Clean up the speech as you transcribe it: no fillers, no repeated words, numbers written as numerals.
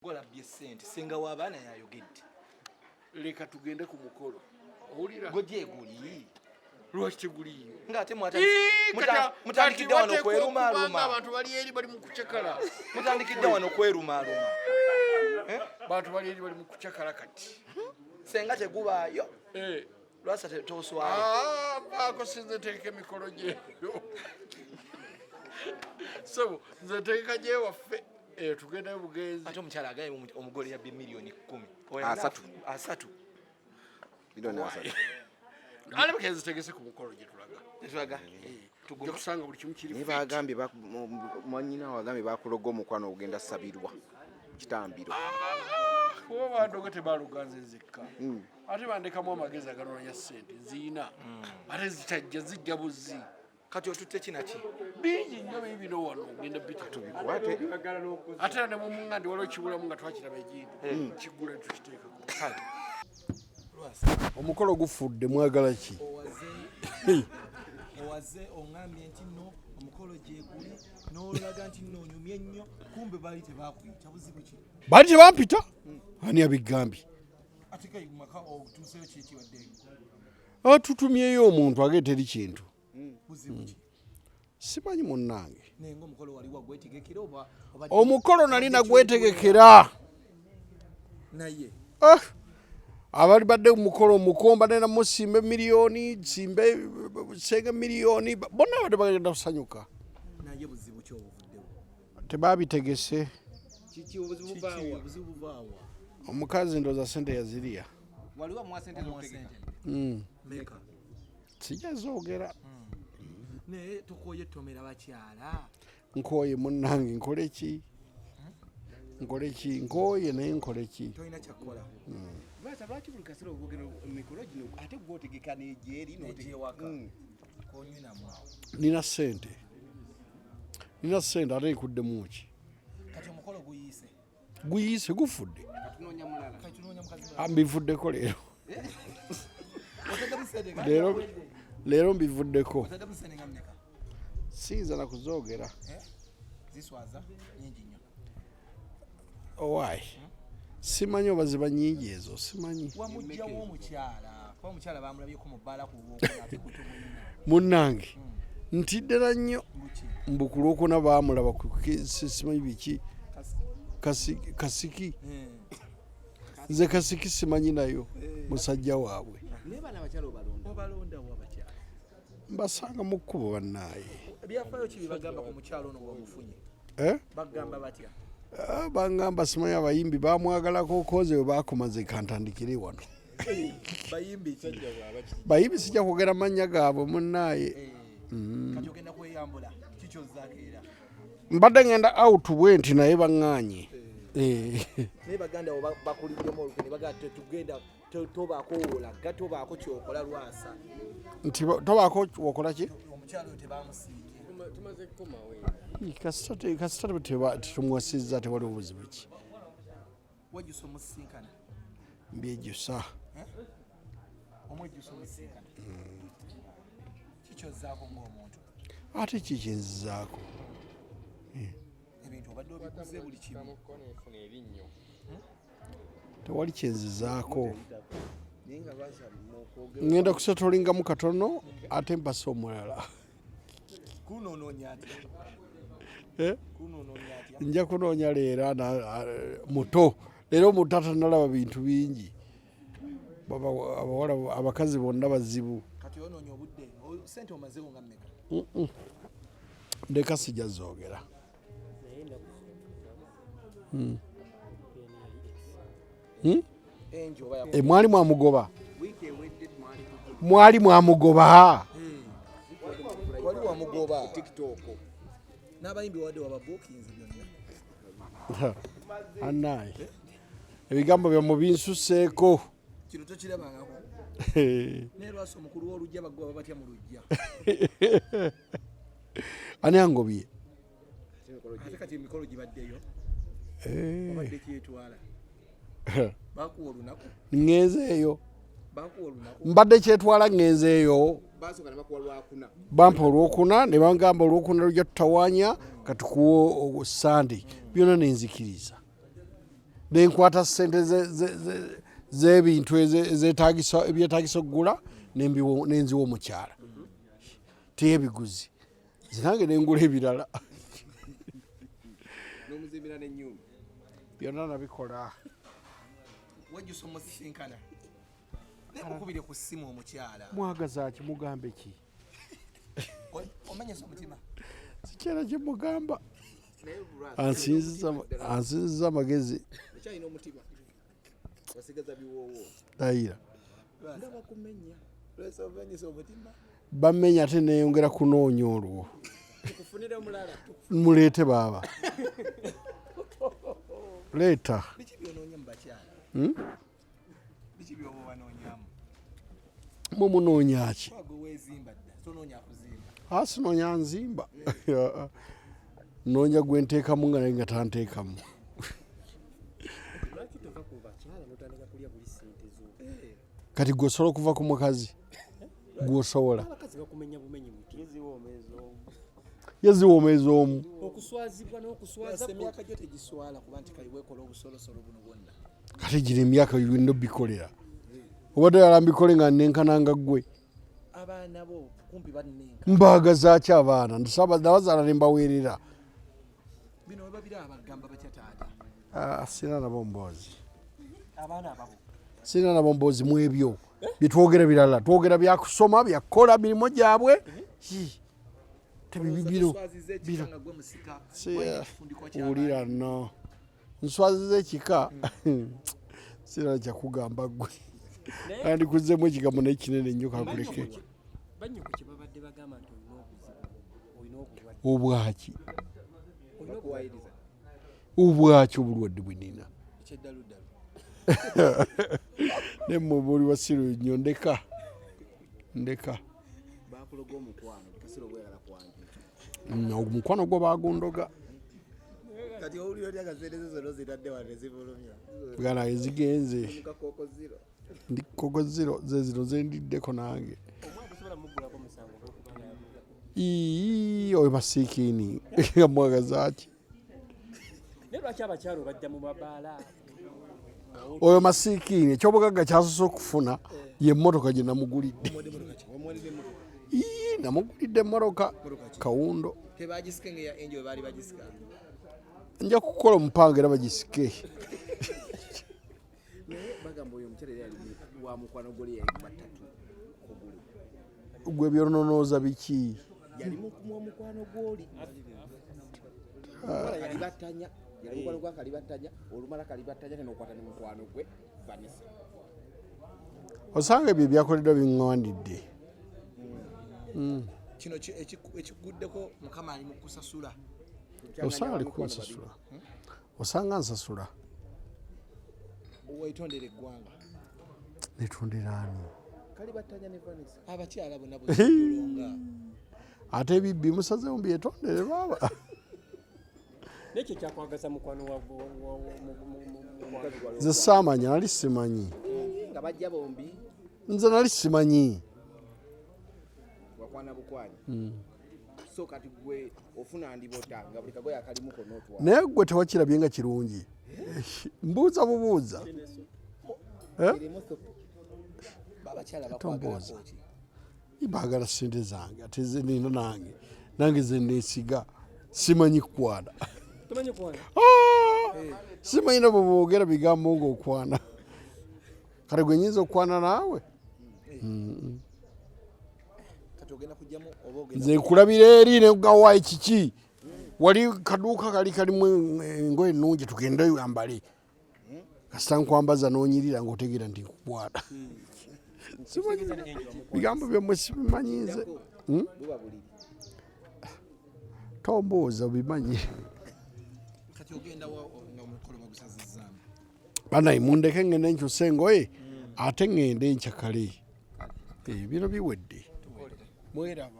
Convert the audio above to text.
Gola byesente senga wabana yayogedde. Leka tugende ku mukolo. Owulira? Gojje guli. Lwaki teguli? Ngate mutandikidde wano kwerumaaluma. Abantu bali eri bali mu kucakala. Mutandikidde wano kwerumaaluma. Bantu bali eri bali mu kucakala kati. Senga tegubaayo. Lwasa toswala. Ako sinze teke Emikolo gye. So, nze teka gye waffe. Tugenda bugenzi. Ate omukyala agaye omugole yabye milioni 10. Asatu. Milioni 3. Ale bakenze tegese ku mukolo gye tulaga. Tugomba kusanga buli kimu kiri. Niba agambye mwanyina wagambye bakuloga omukwano ogenda sabirwa. Kitambiro. Kuba bandoga tebaluganze nzekka. Ate bandekamu amagezi aganoonya ssente nziina. Ate zitajja zijja buzzi. Kati otutte kinaki? Bingi nnyo bibino wano ogenda bita tubikwate. Ate ne mu mungandi waliwo kibulamu nga twakiraba egindi. Kigula tukiteekako. Omukolo gufudde mwagala ki? Owaze ongambye nti nno omukolo gye guli n'olaga nti nno onyumye nnyo kumbe bali tebakuyita buzibu ki? Bali tebampita? Ani abigambye? Ate kay maka otuuseyo ki wadde? Tutumyeyo omuntu ageeteri kintu. Buzibu ki? Simanyi munnange. Nenga omukolo wali wagwetegekera oba omukolo nali nagwetegekera. Naye. Abali badde omukolo mukomba nena musimbe milioni, simbe senge milioni, bonna badde bagenda kusanyuka. Naye buzibu ki obuvuddewo? Tebabitegese. Kiki obuzibu baawa? Buzibu baawa. Omukazi ndoza sente yaziriya. Waliwo mwa sente n'otegeka. Meka. Sijja zoogera. Ne tukoye tomera bakyala. Nkoye munnange nkole ki? Nkole ki? Nkoye naye nkole ki? Toyina kyakola. Lwasa lwaki buli kasera ogogera Emikolo gino ate gwotegeka n'egyeri n'otegewaka. Konyina mwa. Nina sente. Ate nkuddemu ki? Kati omukolo guyise. Guyise gufudde. Tunoonya mulala. Kati tunoonya mukazi. Ambivuddeko leero. Leero mbivuddeko. Siyinza na kuzoogera. Ziswaza nyingi nnyo. Owaayi. Simanyi oba ziba nnyingi ezo, simanyi. Wamugjawo omukyala. Kuba omukyala baamulabyeko mu bbaala ku lwokuna ate kutumulina. Munnange. Ntiddera nnyo. Mbu ku lwokuna baamulaba simanyi biki. Kasiki. Nze kasiki simanyi nayo. Musajja waabwe. Obalonda wa bakyala. Mbasanga mu kkubo bannaaye. Byafaayo ki bagamba ku mukyala ono ng'omufunye? Bagamba batya? Bangamba simanyi abayimbi bamwagalako koze we bakomaze kantandikire wano. Bayimbi ki? Bayimbi sijja kwogera mannya gaabwe munnaaye. Kati ogenda kweyambula kikyozzaako era. Mbadde ngenda out bwenti naye baŋŋaanye. Naye Baganda bakuliddemu olukwe ne bagamba tetugenda tobaako wolaga tobaako kyokola Lwasa. Nti tobaako wokola ki? Omukyala oyo tebaamusiimye. Tumaze kukomawo. Kasita tetumuwasizza tewali obuzibu ki? Wejjusa omusisinkana. Mbyejjusa. Omwejjusa omusisinkana. Kikyozzaako ng'omuntu. Ate kikinzizaako. Ebintu obadde obikuze buli kimu. Tewali kyenzizaako. Ngenda kusetolingamu katono ate mpasa omulala. Kunoonya atya? Kunoonya atya? Nja kunoonya leero muto. Leero muto atanalaba bintu bingi. Abawala abakazi bonna bazibu. Kati onoonya obudde. Sente omazeewo nga mmeka? Ndeka sijja zoogera. Mwali mwamugoba? Mwali mwamugoba? Wali wamugoba TikTok. N'abayimbi wadde wababookinze byonna. Annaye. Ebigambo bya mu binsuseeko. Kino tokirabangako. Ne Lwasa omukulu w'olujja bagoba batya mu lujja. Ani angobye? Ate kati Emikolo gibaddeyo. Obadde kyetwala. Bakuwa olunaku. Ngezeeyo. Bakuwa olunaku. Mbadde kyetwala ngezeeyo. Basooka ne bakuwa Lwakuna. Bampa Olwokuna ne bangamba Olwokuna lujja tutawaanya katukuwa Sande. Byonna nenzikiriza. nenkwata ssente z'ebintu ebyetaagisa okugula nenziwa omukyala teyebiguzi zinange nengula ebirala n'omuzimbira n'ennyumba byonna nabikola wejjusa omusisinkana nekukubire ku ssimu omukyala mwagaza ki mugambe ki omenyesa omutima sikyera kyemugamba ansinziza amagezi ekyalina omutima wasigaza biwoowo ayira ndaba kumenya lwesa omenyesa omutima bamenya ate neyongera kunoonya olwo tukufunire omulala muleete baaba leeta biki byonoonya mu bakyala biki byoba banoonyamu mwe munoonya ki gwe weezimba dda tonoonya kuzimba sinoonya nzimba noonya gwe nteekamu nga naye nga tanteekamu kati gweosobola okuva ku mukazi gwosobola yeziwoomeza omu okuswazibwa n'okuswaza emyaka gyo tegiswala kuba nti kaliwekola obusolosolo buno bwonna kati giri emyaka bino bikolera obadde yala mbikole nga nenkananga ggwe abaana bo kumpi bannenka mbaagazaaki abaana nabazaala ne mbaweerera bino we babira abagamba batya taata sina nabo mboozi abaana ababo sina nabo mboozi mu ebyo byetwogera birala twogera byakusoma byakukola mirimu gyabwe tebibibiro owulira no nswaziza ekika sirala kyakugamba ggwe andikuzemu ekigambo naye kinene nnyo kakuleke bannyoko kye babadde bagamba nti olina obulwadde obwaki obwaki obulwadde bwenina ekyeddaludalu nemmuba oli wasiru nnyo ndeka bakuloga omukwano kasiro bwegala kwange omukwano gwo bagundoga kati owulira otya kasente zono zitadde wane zivulumya gana ezigenze mukakoko ziro ndi koko ziro zezino zendiddeko nange oyo masiikini amwagazaaki naye lwaki abakyalo bajja mu mabaala oyo masiikini ekyobugagga kyasoose okufuna yemmotoka gye namugulidde namugulidde emmoroka kawundo tebagisike nga enjo we baali bagisika nja kukola omupango era bagisike naye bagamba oyo omukyala yali wa mukwano goli yayibatatu kugulu gwe byononooza biki yali mukumwa mukwano gwoli kalibatanya yali mukwano gwa kalibatanya olumala kalibatanya nenokwata ne mukwano gwe Vanessa osanga ebyo ebyakoleddwa biŋŋondidde kino ekiguddeko mukama ali mu kusasula osanga ali kunsasula osanga nsasula wetondera eggwanga netondera ani kalibatanya ne Vanessa abakyala bonna bwolonga ate ebibbi musazeemu byetondere baaba nekyo kyakwagaza mukwano nze saamanya nali simanyi nga bajja bombi nze nali simanyi wakwana bukwanyi so kati gwe ofuna ndibota nga buli kagoye akalimuko n'otwala naye gwe tewakirabye nga kirungi mbuuza bubuuza abakyala tombooza baagala ssente zange ate ze nina nange ze neesiga simanyi kukwana tomanyi kwana simanyi nabo boogera bigambo ngaokwana kale gwe nyinza okukwana naawe nze nkulabira eri negawaayi kiki wali kaduuka kalimu engoye ennungi tugende yambale kasita nkwambaza n'onyirira ngaotegeera nti nkukwana bigambo byammwe sibimanyi nze tombooza bimanyi banayi mundeke ngende nkyusa engoye ate ngende nkyakale bino biwedde mweraba